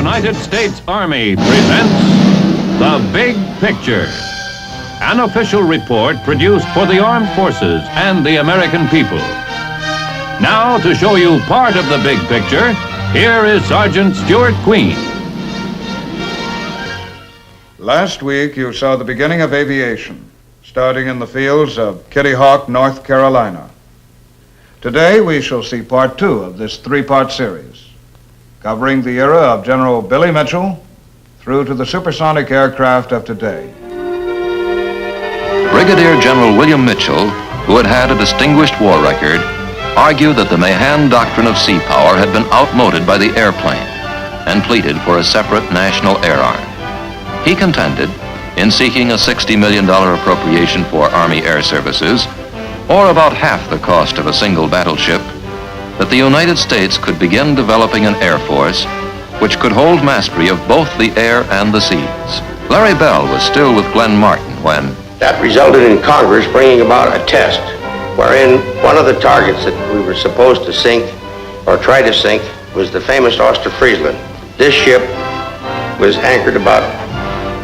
United States Army presents The Big Picture, an official report produced for the armed forces and the American people. Now, to show you part of the big picture, here is Sergeant Stuart Queen. Last week, you saw the beginning of aviation, starting in the fields of Kitty Hawk, North Carolina. Today, we shall see part two of this three-part series, covering the era of General Billy Mitchell through to the supersonic aircraft of today. Brigadier General William Mitchell, who had had a distinguished war record, argued that the Mahan doctrine of sea power had been outmoded by the airplane and pleaded for a separate national air arm. He contended, in seeking a $60 million appropriation for Army Air Services, or about half the cost of a single battleship, that the United States could begin developing an air force which could hold mastery of both the air and the seas. Larry Bell was still with Glenn Martin when that resulted in Congress bringing about a test wherein one of the targets that we were supposed to sink or try to sink was the famous Friesland. This ship was anchored about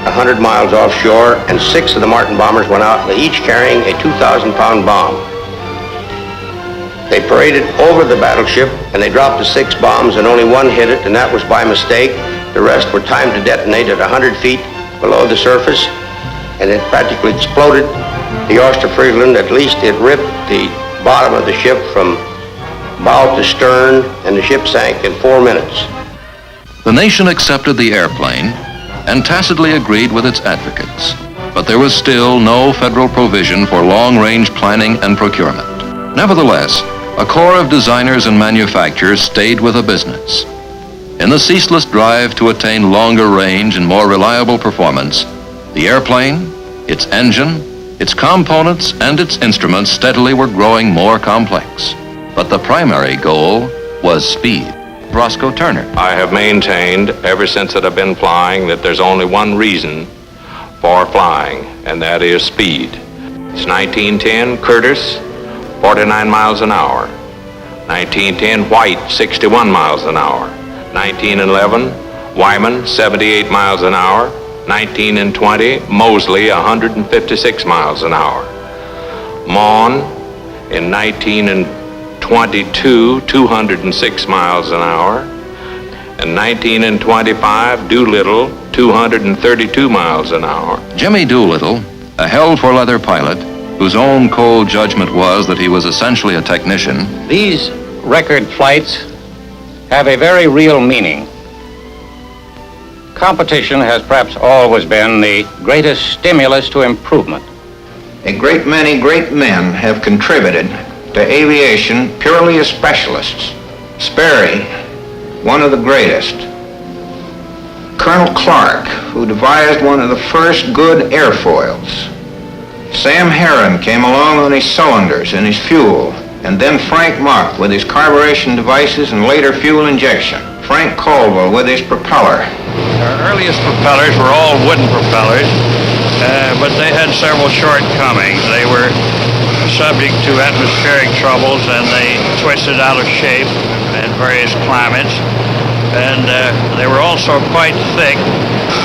100 miles offshore, and 6 of the Martin bombers went out, each carrying a 2,000-pound bomb. They paraded over the battleship, and they dropped the 6 bombs, and only one hit it, and that was by mistake. The rest were timed to detonate at 100 feet below the surface, and it practically exploded the Friesland. At least it ripped the bottom of the ship from bow to stern, and the ship sank in 4 minutes. the nation accepted the airplane and tacitly agreed with its advocates. But there was still no federal provision for long-range planning and procurement. Nevertheless, a corps of designers and manufacturers stayed with the business. In the ceaseless drive to attain longer range and more reliable performance, the airplane, its engine, its components, and its instruments steadily were growing more complex. But the primary goal was speed. Roscoe Turner. I have maintained ever since that I've been flying that there's only one reason for flying, and that is speed. It's 1910 Curtiss, 49 miles an hour. 1910 White, 61 miles an hour. 1911 Wyman, 78 miles an hour. 1920 Moseley, 156 miles an hour. Maughan in 1922, 206 miles an hour. And 1925 Doolittle, 232 miles an hour. Jimmy Doolittle, a hell-for-leather pilot, whose own cold judgment was that he was essentially a technician. These record flights have a very real meaning. Competition has perhaps always been the greatest stimulus to improvement. A great many great men have contributed to aviation purely as specialists. Sperry, one of the greatest. Colonel Clark, who devised one of the first good airfoils. Sam Herron came along on his cylinders and his fuel, and then Frank Mock with his carburation devices and later fuel injection. Frank Caldwell with his propeller. Our earliest propellers were all wooden propellers, but they had several shortcomings. They were subject to atmospheric troubles, and they twisted out of shape in various climates. And they were also quite thick,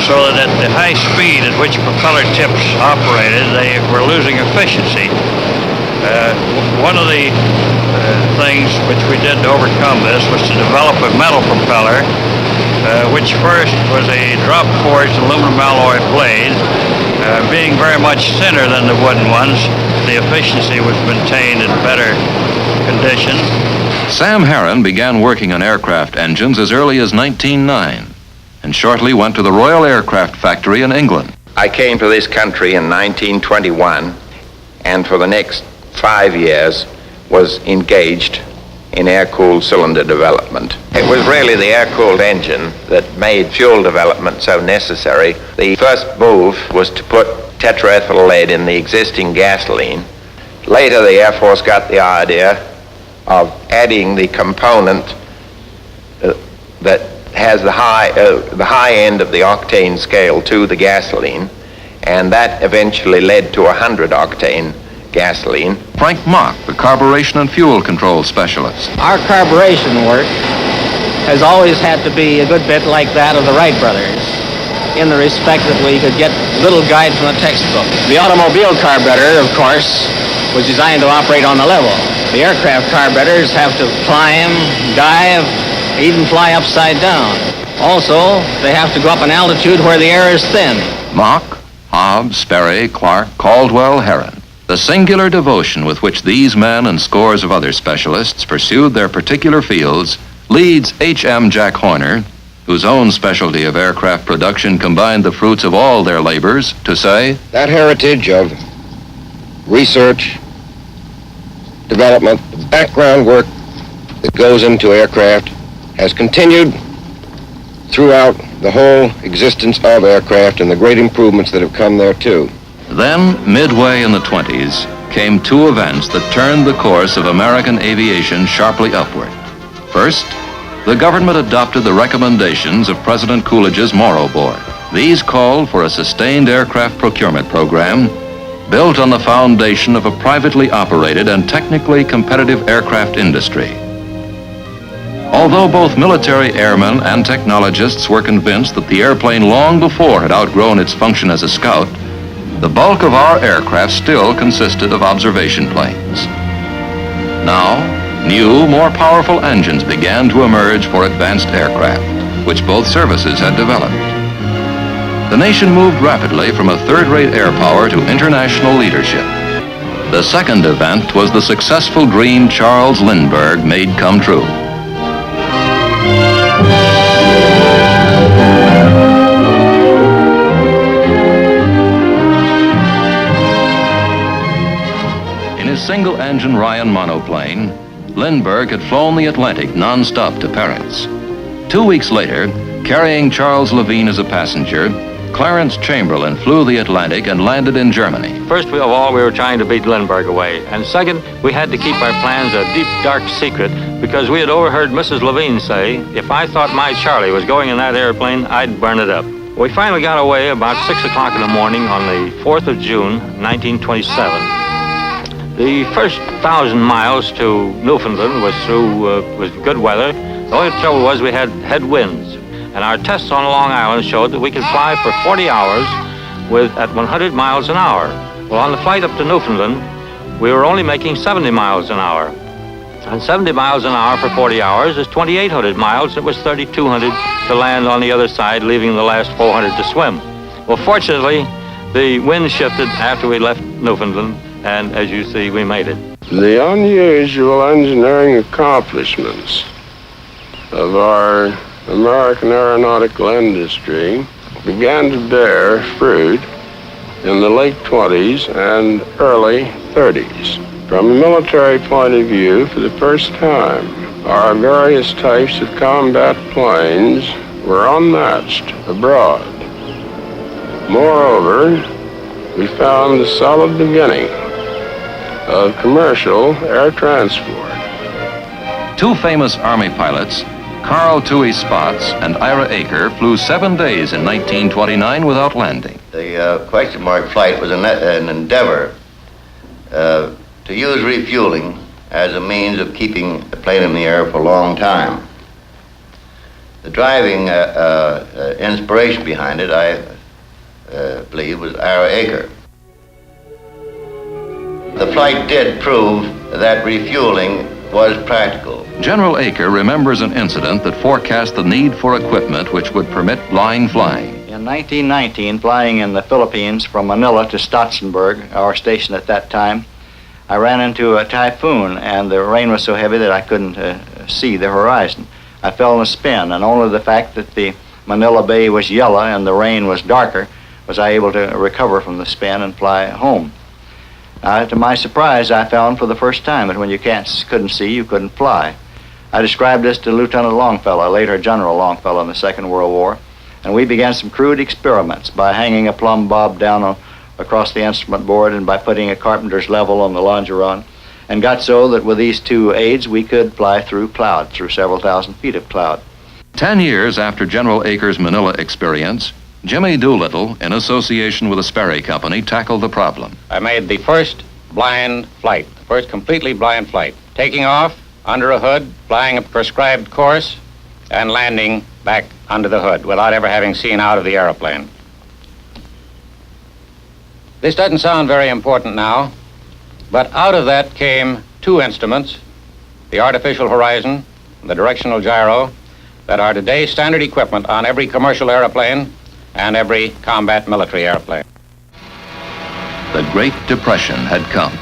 so that at the high speed at which propeller tips operated, they were losing efficiency. One of the things which we did to overcome this was to develop a metal propeller, which first was a drop-forged aluminum alloy blade. Being very much thinner than the wooden ones, the efficiency was maintained in better condition. Sam Herron began working on aircraft engines as early as 1909 and shortly went to the Royal Aircraft Factory in England. I came to this country in 1921, and for the next 5 years was engaged in air-cooled cylinder development. It was really the air-cooled engine that made fuel development so necessary. The first move was to put tetraethyl lead in the existing gasoline. Later, the Air Force got the idea of adding the component that has the high end of the octane scale to the gasoline, and that eventually led to 100 octane gasoline. Frank Mock, the carburation and fuel control specialist. Our carburation work has always had to be a good bit like that of the Wright brothers, in the respect that we could get little guide from the textbook. The automobile carburetor, of course, was designed to operate on the level. The aircraft carburetors have to climb, dive, even fly upside down. Also, they have to go up an altitude where the air is thin. Mach, Hobbs, Sperry, Clark, Caldwell, Heron. The singular devotion with which these men and scores of other specialists pursued their particular fields leads H.M. Jack Horner, whose own specialty of aircraft production combined the fruits of all their labors, to say, that heritage of research, development, the background work that goes into aircraft has continued throughout the whole existence of aircraft and the great improvements that have come there too. Then, midway in the 20s, came two events that turned the course of American aviation sharply upward. First, the government adopted the recommendations of President Coolidge's Morrow Board. These called for a sustained aircraft procurement program built on the foundation of a privately operated and technically competitive aircraft industry. Although both military airmen and technologists were convinced that the airplane long before had outgrown its function as a scout, the bulk of our aircraft still consisted of observation planes. Now, new, more powerful engines began to emerge for advanced aircraft, which both services had developed. The nation moved rapidly from a third-rate air power to international leadership. The second event was the successful dream Charles Lindbergh made come true. In his single-engine Ryan monoplane, Lindbergh had flown the Atlantic non-stop to Paris. 2 weeks later, carrying Charles Levine as a passenger, Clarence Chamberlain flew the Atlantic and landed in Germany. First of all, we were trying to beat Lindbergh away. And second, we had to keep our plans a deep, dark secret because we had overheard Mrs. Levine say, if I thought my Charlie was going in that airplane, I'd burn it up. We finally got away about 6 o'clock in the morning on the 4th of June, 1927. The first 1,000 miles to Newfoundland was through with good weather. The only trouble was we had headwinds, and our tests on Long Island showed that we could fly for 40 hours at 100 miles an hour. Well, on the flight up to Newfoundland, we were only making 70 miles an hour. And 70 miles an hour for 40 hours is 2,800 miles. It was 3,200 to land on the other side, leaving the last 400 to swim. Well, fortunately, the wind shifted after we left Newfoundland, and as you see, we made it. The unusual engineering accomplishments of our American aeronautical industry began to bear fruit in the late 20s and early 30s. From a military point of view, for the first time, our various types of combat planes were unmatched abroad. Moreover, we found the solid beginning of commercial air transport. Two famous Army pilots, Carl Toohey Spots and Ira Aker, flew 7 days in 1929 without landing. The question mark flight was an endeavor to use refueling as a means of keeping the plane in the air for a long time. The driving inspiration behind it, I believe, was Ira Aker. The flight did prove that refueling was practical. General Aker remembers an incident that forecast the need for equipment which would permit line flying. In 1919, flying in the Philippines from Manila to Stotsenburg, our station at that time, I ran into a typhoon, and the rain was so heavy that I couldn't see the horizon. I fell in a spin, and only the fact that the Manila Bay was yellow and the rain was darker was I able to recover from the spin and fly home. To my surprise, I found for the first time that when you couldn't see, you couldn't fly. I described this to Lieutenant Longfellow, later General Longfellow in the Second World War, and we began some crude experiments by hanging a plumb bob down across the instrument board and by putting a carpenter's level on the longeron, and got so that with these two aids, we could fly through cloud, through several thousand feet of cloud. 10 years after General Aker's Manila experience, Jimmy Doolittle, in association with the Sperry Company, tackled the problem. I made the first blind flight, the first completely blind flight, taking off under a hood, flying a prescribed course, and landing back under the hood without ever having seen out of the airplane. This doesn't sound very important now, but out of that came two instruments, the artificial horizon, the directional gyro, that are today standard equipment on every commercial airplane and every combat military airplane. The Great Depression had come.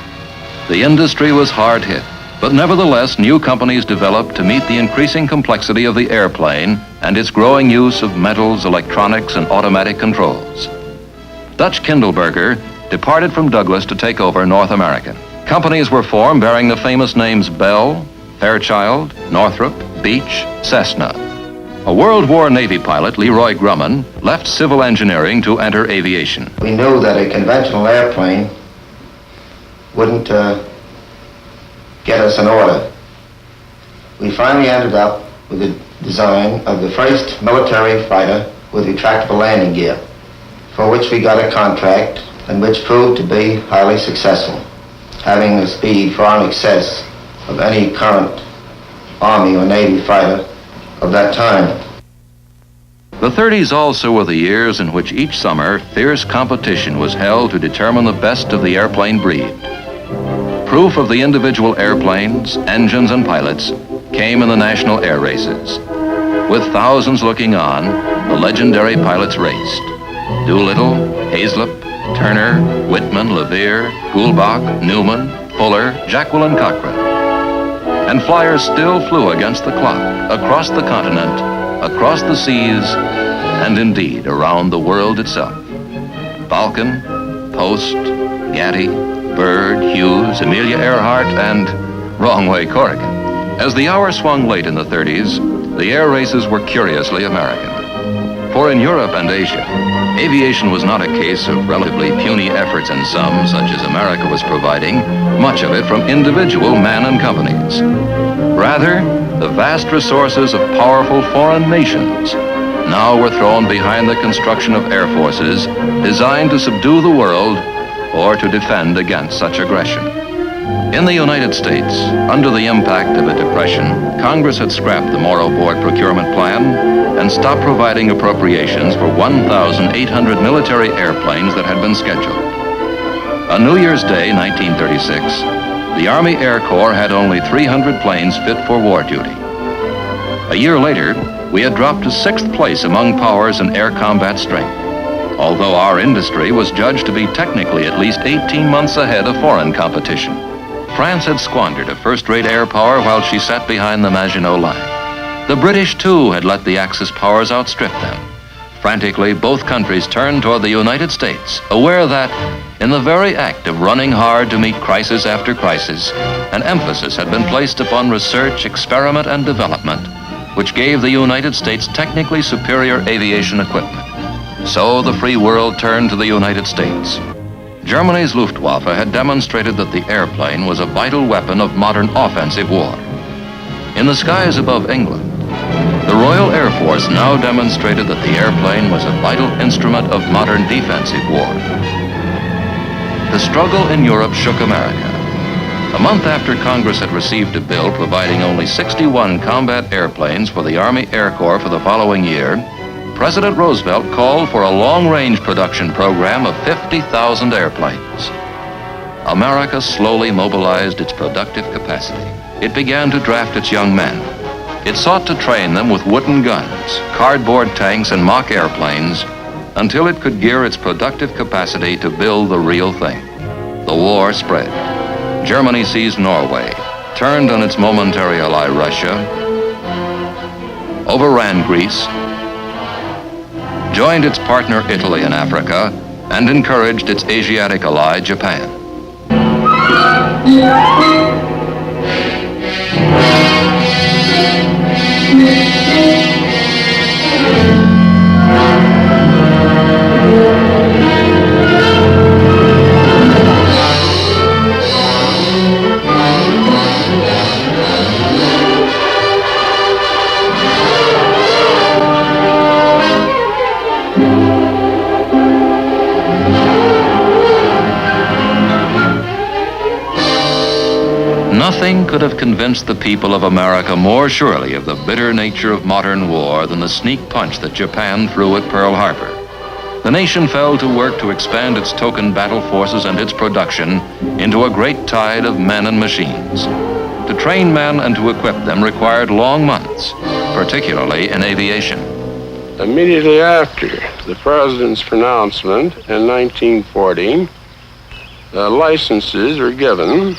The industry was hard hit, but nevertheless, new companies developed to meet the increasing complexity of the airplane and its growing use of metals, electronics, and automatic controls. Dutch Kindleberger departed from Douglas to take over North American. Companies were formed bearing the famous names Bell, Fairchild, Northrop, Beech, Cessna. A World War Navy pilot, Leroy Grumman, left civil engineering to enter aviation. We knew that a conventional airplane wouldn't get us an order. We finally ended up with the design of the first military fighter with retractable landing gear, for which we got a contract and which proved to be highly successful, having a speed far in excess of any current Army or Navy fighter of that time. The 30s also were the years in which each summer fierce competition was held to determine the best of the airplane breed. Proof of the individual airplanes, engines, and pilots came in the national air races. With thousands looking on, the legendary pilots raced. Doolittle, Hazlip, Turner, Whitman, Levere, Goulbach, Newman, Fuller, Jacqueline Cochran. And flyers still flew against the clock, across the continent, across the seas, and indeed around the world itself. Falcon, Post, Gatty, Byrd, Hughes, Amelia Earhart, and wrong way Corrigan. As the hour swung late in the 30s, the air races were curiously American. For in Europe and Asia, aviation was not a case of relatively puny efforts in some, such as America was providing, much of it from individual men and companies. Rather, the vast resources of powerful foreign nations now were thrown behind the construction of air forces designed to subdue the world or to defend against such aggression. In the United States, under the impact of a depression, Congress had scrapped the Morrow Board procurement plan and stopped providing appropriations for 1,800 military airplanes that had been scheduled. On New Year's Day, 1936, the Army Air Corps had only 300 planes fit for war duty. A year later, we had dropped to 6th place among powers in air combat strength, although our industry was judged to be technically at least 18 months ahead of foreign competition. France had squandered a first-rate air power while she sat behind the Maginot Line. The British, too, had let the Axis powers outstrip them. Frantically, both countries turned toward the United States, aware that, in the very act of running hard to meet crisis after crisis, an emphasis had been placed upon research, experiment, and development, which gave the United States technically superior aviation equipment. So the free world turned to the United States. Germany's Luftwaffe had demonstrated that the airplane was a vital weapon of modern offensive war. In the skies above England, the Royal Air Force now demonstrated that the airplane was a vital instrument of modern defensive war. The struggle in Europe shook America. A month after Congress had received a bill providing only 61 combat airplanes for the Army Air Corps for the following year, President Roosevelt called for a long-range production program of 50,000 airplanes. America slowly mobilized its productive capacity. It began to draft its young men. It sought to train them with wooden guns, cardboard tanks, and mock airplanes until it could gear its productive capacity to build the real thing. The war spread. Germany seized Norway, turned on its momentary ally Russia, overran Greece, joined its partner Italy in Africa, and encouraged its Asiatic ally Japan. Nothing could have convinced the people of America more surely of the bitter nature of modern war than the sneak punch that Japan threw at Pearl Harbor. The nation fell to work to expand its token battle forces and its production into a great tide of men and machines. To train men and to equip them required long months, particularly in aviation. Immediately after the President's pronouncement in 1940, licenses were given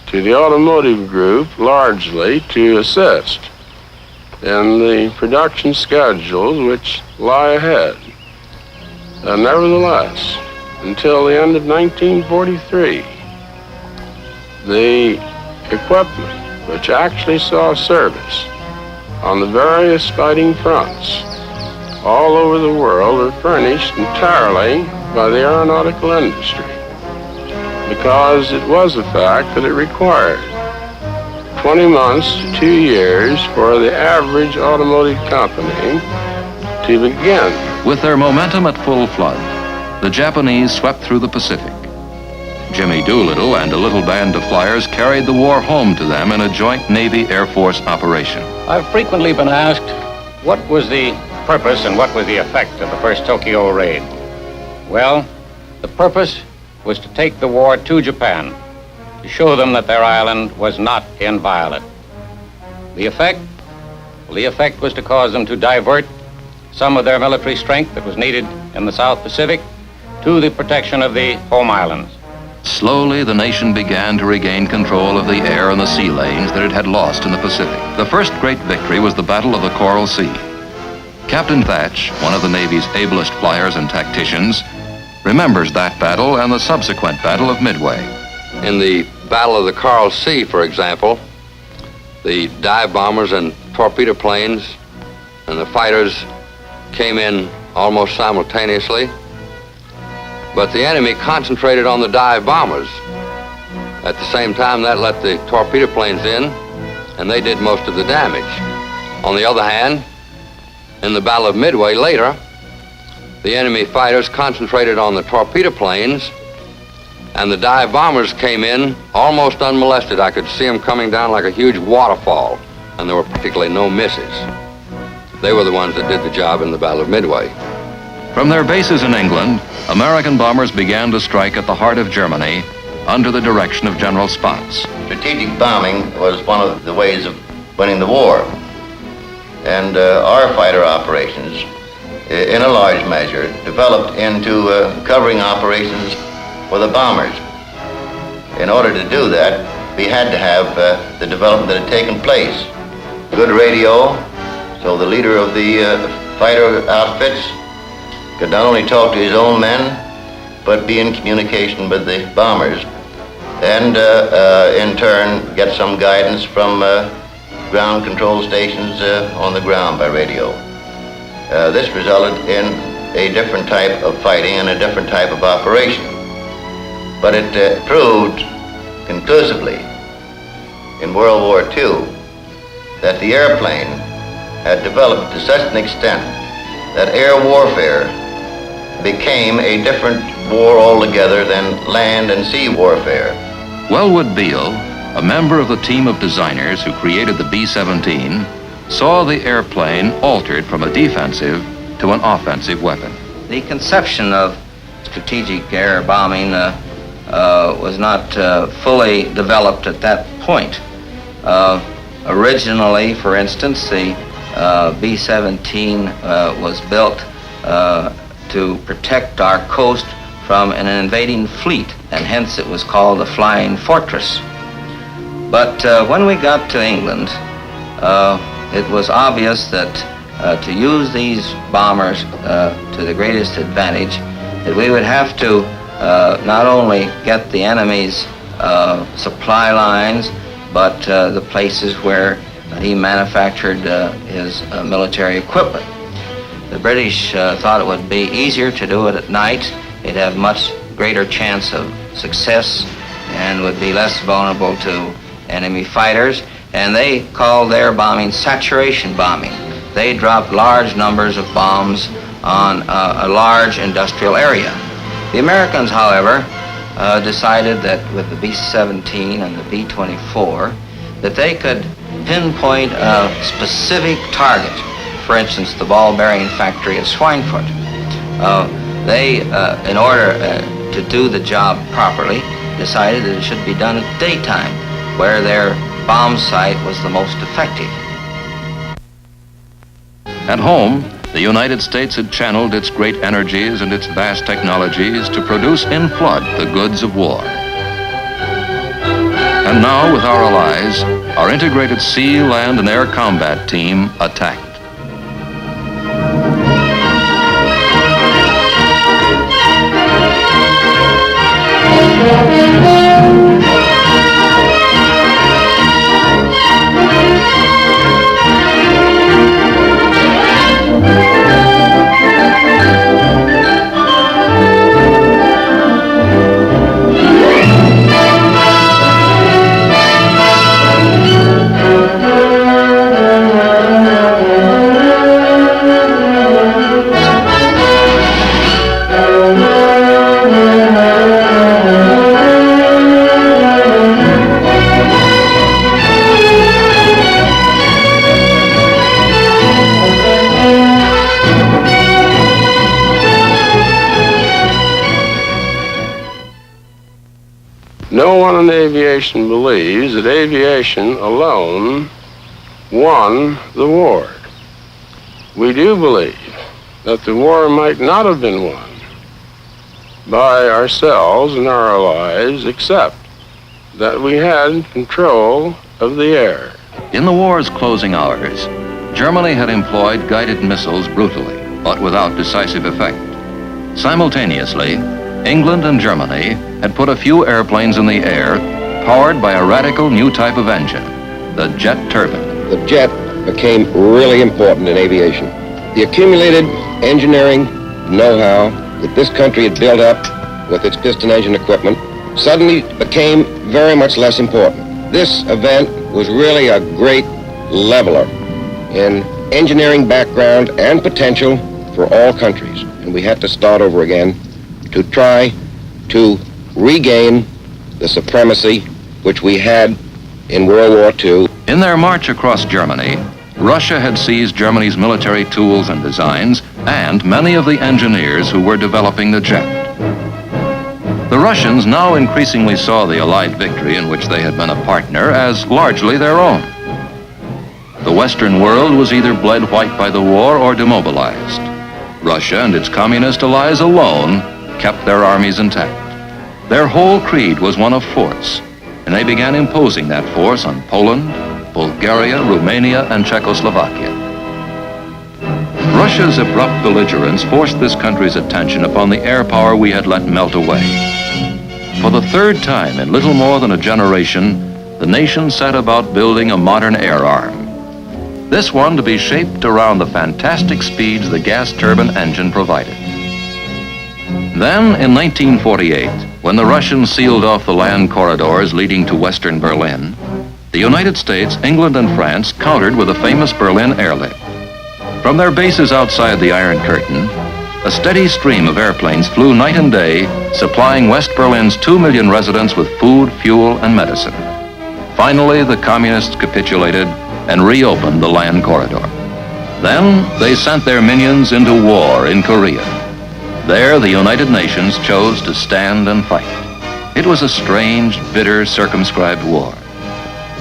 to the automotive group largely to assist in the production schedules which lie ahead. Nevertheless, until the end of 1943, the equipment which actually saw service on the various fighting fronts all over the world were furnished entirely by the aeronautical industry, because it was a fact that it required 20 months to 2 years for the average automotive company to begin. With their momentum at full flood, the Japanese swept through the Pacific. Jimmy Doolittle and a little band of flyers carried the war home to them in a joint Navy-Air Force operation. I've frequently been asked, what was the purpose and what was the effect of the first Tokyo raid? Well, the purpose was to take the war to Japan, to show them that their island was not inviolate. The effect? Well, the effect was to cause them to divert some of their military strength that was needed in the South Pacific to the protection of the home islands. Slowly, the nation began to regain control of the air and the sea lanes that it had lost in the Pacific. The first great victory was the Battle of the Coral Sea. Captain Thatch, one of the Navy's ablest flyers and tacticians, remembers that battle and the subsequent Battle of Midway. In the Battle of the Coral Sea, for example, the dive bombers and torpedo planes and the fighters came in almost simultaneously, but the enemy concentrated on the dive bombers. At the same time, that let the torpedo planes in, and they did most of the damage. On the other hand, in the Battle of Midway later, the enemy fighters concentrated on the torpedo planes, and the dive bombers came in almost unmolested. I could see them coming down like a huge waterfall, and there were practically no misses. They were the ones that did the job in the Battle of Midway. From their bases in England, American bombers began to strike at the heart of Germany under the direction of General Spaatz. Strategic bombing was one of the ways of winning the war. And our fighter operations, in a large measure, developed into covering operations for the bombers. In order to do that, we had to have the development that had taken place. Good radio, so the leader of the fighter outfits could not only talk to his own men, but be in communication with the bombers, and in turn get some guidance from ground control stations on the ground by radio. This resulted in a different type of fighting and a different type of operation. But it proved conclusively in World War II that the airplane had developed to such an extent that air warfare became a different war altogether than land and sea warfare. Wellwood Beale, a member of the team of designers who created the B-17, saw the airplane altered from a defensive to an offensive weapon. The conception of strategic air bombing was not fully developed at that point. Originally, for instance, the B-17 was built to protect our coast from an invading fleet, and hence it was called the Flying Fortress. But when we got to England, it was obvious that to use these bombers to the greatest advantage, that we would have to not only get the enemy's supply lines, but the places where he manufactured his military equipment. The British thought it would be easier to do it at night. They'd have much greater chance of success and would be less vulnerable to enemy fighters. And they called their bombing saturation bombing. They dropped large numbers of bombs on a large industrial area. The Americans, however, decided that with the B-17 and the B-24, that they could pinpoint a specific target. For instance, the ball bearing factory at Schweinfurt. They, in order to do the job properly, decided that it should be done at daytime, where their bomb sight was the most effective. At home, the United States had channeled its great energies and its vast technologies to produce in flood the goods of war. And now, with our allies, our integrated sea, land, and air combat team attacked. No one in aviation believes that aviation alone won the war. We do believe that the war might not have been won by ourselves and our allies, except that we had control of the air. In the war's closing hours, Germany had employed guided missiles brutally, but without decisive effect. Simultaneously, England and Germany had put a few airplanes in the air powered by a radical new type of engine, the jet turbine. The jet became really important in aviation. The accumulated engineering know-how that this country had built up with its piston engine equipment suddenly became very much less important. This event was really a great leveler in engineering background and potential for all countries, and we had to start over again to try to regain the supremacy which we had in World War II. In their march across Germany, Russia had seized Germany's military tools and designs and many of the engineers who were developing the jet. The Russians now increasingly saw the Allied victory in which they had been a partner as largely their own. The Western world was either bled white by the war or demobilized. Russia and its communist allies alone kept their armies intact. Their whole creed was one of force, and they began imposing that force on Poland, Bulgaria, Romania, and Czechoslovakia. Russia's abrupt belligerence forced this country's attention upon the air power we had let melt away. For the third time in little more than a generation, the nation set about building a modern air arm. This one to be shaped around the fantastic speeds the gas turbine engine provided. Then, in 1948, when the Russians sealed off the land corridors leading to western Berlin, the United States, England, and France countered with the famous Berlin airlift. From their bases outside the Iron Curtain, a steady stream of airplanes flew night and day, supplying West Berlin's 2 million residents with food, fuel, and medicine. Finally, the communists capitulated and reopened the land corridor. Then, they sent their minions into war in Korea. There, the United Nations chose to stand and fight. It was a strange, bitter, circumscribed war.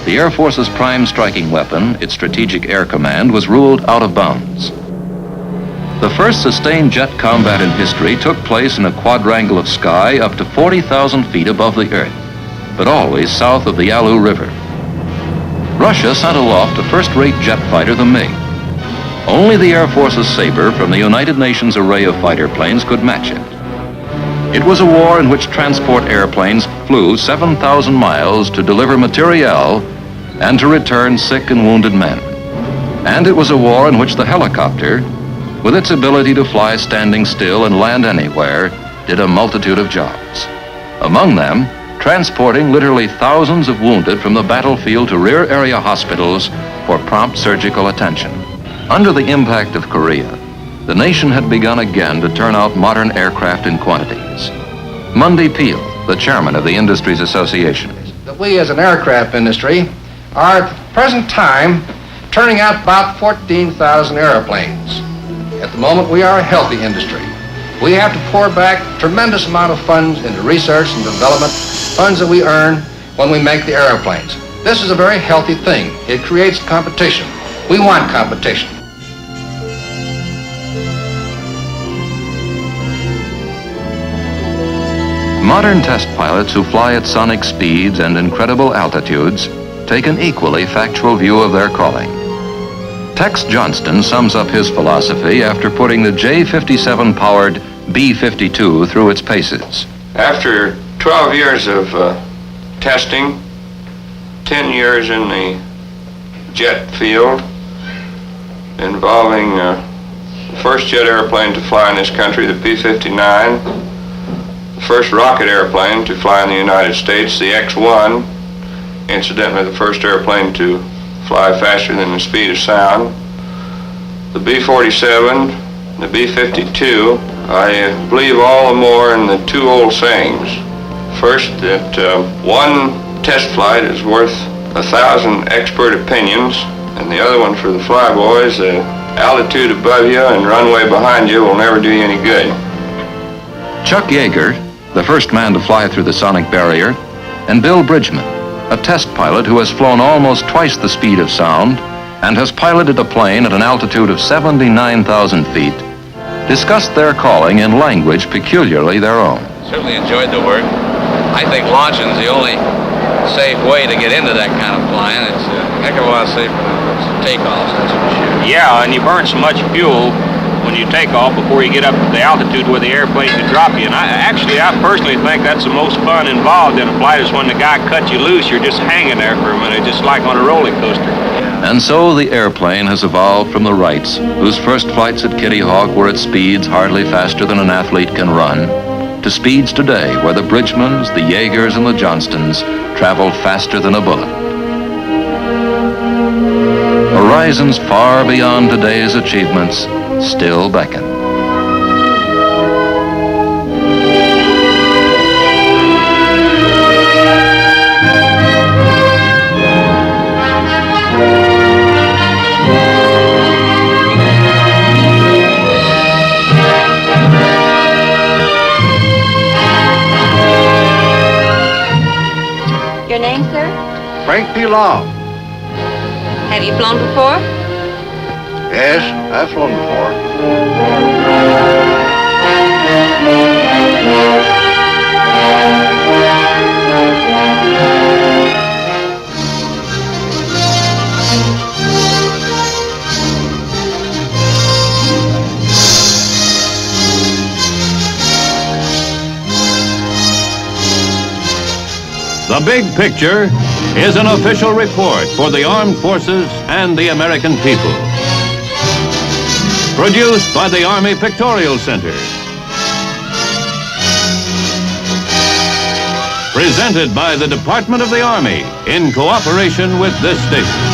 The Air Force's prime striking weapon, its Strategic Air Command, was ruled out of bounds. The first sustained jet combat in history took place in a quadrangle of sky up to 40,000 feet above the Earth, but always south of the Yalu River. Russia sent aloft a first-rate jet fighter, the MiG. Only the Air Force's Sabre from the United Nations array of fighter planes could match it. It was a war in which transport airplanes flew 7,000 miles to deliver materiel and to return sick and wounded men. And it was a war in which the helicopter, with its ability to fly standing still and land anywhere, did a multitude of jobs. Among them, transporting literally thousands of wounded from the battlefield to rear area hospitals for prompt surgical attention. Under the impact of Korea, the nation had begun again to turn out modern aircraft in quantities. Mundy Peel, the chairman of the Industries Association. That we as an aircraft industry are at the present time turning out about 14,000 airplanes. At the moment, we are a healthy industry. We have to pour back a tremendous amount of funds into research and development, funds that we earn when we make the airplanes. This is a very healthy thing. It creates competition. We want competition. Modern test pilots who fly at sonic speeds and incredible altitudes take an equally factual view of their calling. Tex Johnston sums up his philosophy after putting the J-57 powered B-52 through its paces. After 12 years of testing, 10 years in the jet field, involving the first jet airplane to fly in this country, the P-59, the first rocket airplane to fly in the United States, the X-1, incidentally the first airplane to fly faster than the speed of sound, the B-47, the B-52. I believe all the more in the two old sayings. First, that one test flight is worth 1,000 expert opinions, and the other one for the flyboys, altitude above you and runway behind you will never do you any good. Chuck Yeager, the first man to fly through the sonic barrier, and Bill Bridgman, a test pilot who has flown almost twice the speed of sound and has piloted a plane at an altitude of 79,000 feet, discussed their calling in language peculiarly their own. Certainly enjoyed the work. I think launching's the only safe way to get into that kind of flying. It's a heck of a lot safer than takeoffs, that's for sure. Yeah, and you burn so much fuel when you take off before you get up to the altitude where the airplane could drop you. And I personally think that's the most fun involved in a flight is when the guy cuts you loose, you're just hanging there for a minute, just like on a roller coaster. And so the airplane has evolved from the Wrights, whose first flights at Kitty Hawk were at speeds hardly faster than an athlete can run, to speeds today where the Bridgmans, the Yeagers, and the Johnstons travel faster than a bullet. Horizons far beyond today's achievements still beckon. Your name, sir? Frank P. Long. Have you flown before? Yes, I've flown before. The Big Picture is an official report for the armed forces and the American people. Produced by the Army Pictorial Center. Presented by the Department of the Army in cooperation with this station.